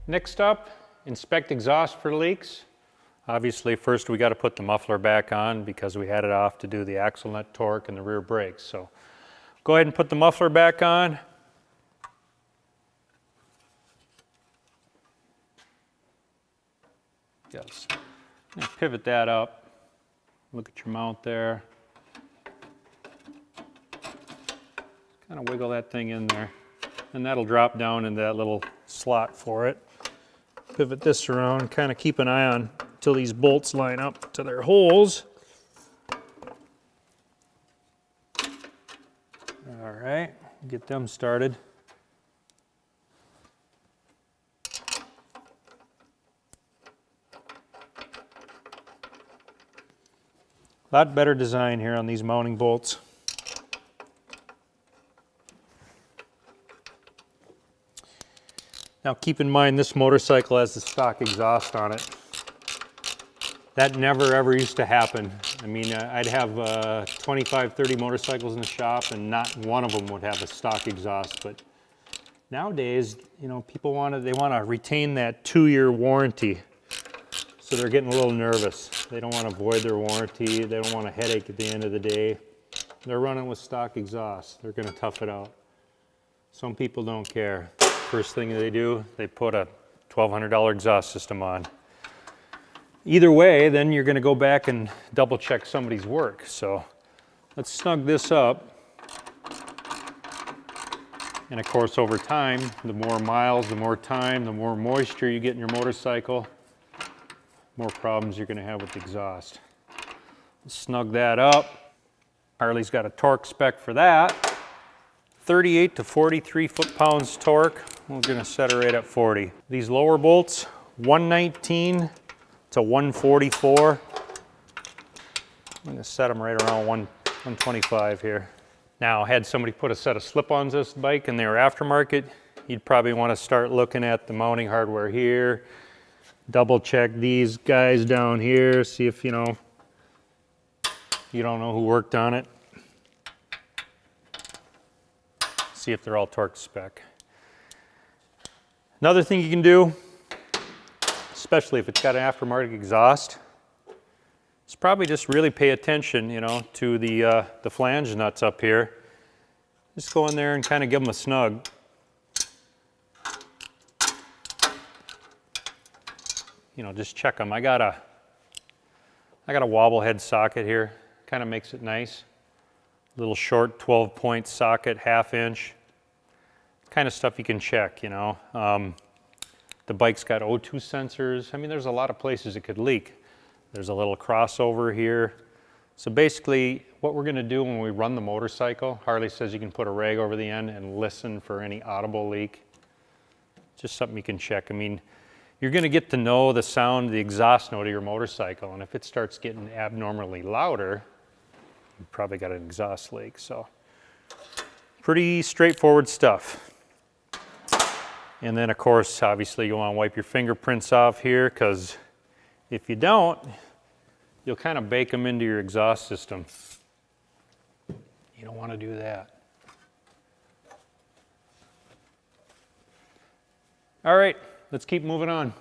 Next up, inspect exhaust for leaks. Obviously, first we got to put the muffler back on because we had it off to do the axle nut torque and the rear brakes. So go ahead and put the muffler back on. Yes. Pivot that up. Look at your mount there. Kind of wiggle that thing in there. And that'll drop down into that little slot for it. Pivot this around, kind of keep an eye on until these bolts line up to their holes. All right, get them started. A lot better design here on these mounting bolts. Now keep in mind this motorcycle has the stock exhaust on it. That never ever used to happen. I mean, I'd have 25, 30 motorcycles in the shop and not one of them would have a stock exhaust. But nowadays, you know, people want to retain that 2-year warranty. So they're getting a little nervous. They don't want to void their warranty. They don't want a headache at the end of the day. They're running with stock exhaust. They're going to tough it out. Some people don't care. First thing they do, they put a $1,200 exhaust system on. Either way, then you're going to go back and double check somebody's work. So let's snug this up. And of course, over time, the more miles, the more time, the more moisture you get in your motorcycle, more problems you're going to have with the exhaust. Let's snug that up. Harley's got a torque spec for that. 38 to 43 foot-pounds torque. We're going to set her right at 40. These lower bolts, 119 to 144. I'm going to set them right around 125 here. Now, had somebody put a set of slip-ons this bike and they were aftermarket, you'd probably want to start looking at the mounting hardware here. Double check these guys down here, see if you don't know who worked on it. See if they're all torque spec. Another thing you can do, especially if it's got an aftermarket exhaust, is probably just really pay attention, you know, to the flange nuts up here. Just go in there and kind of give them a snug. You know, just check them. I got a wobble head socket here. Kind of makes it nice. Little short 12-point socket, 1/2 inch. Kind of stuff you can check, you know. The bike's got O2 sensors. I mean, there's a lot of places it could leak. There's a little crossover here. So basically, what we're going to do when we run the motorcycle, Harley says you can put a rag over the end and listen for any audible leak. Just something you can check. I mean, you're going to get to know the sound, the exhaust note of your motorcycle, and if it starts getting abnormally louder, you probably got an exhaust leak. So pretty straightforward stuff. And then of course, obviously you want to wipe your fingerprints off here, because if you don't, you'll kind of bake them into your exhaust system. You don't want to do that. All right, let's keep moving on.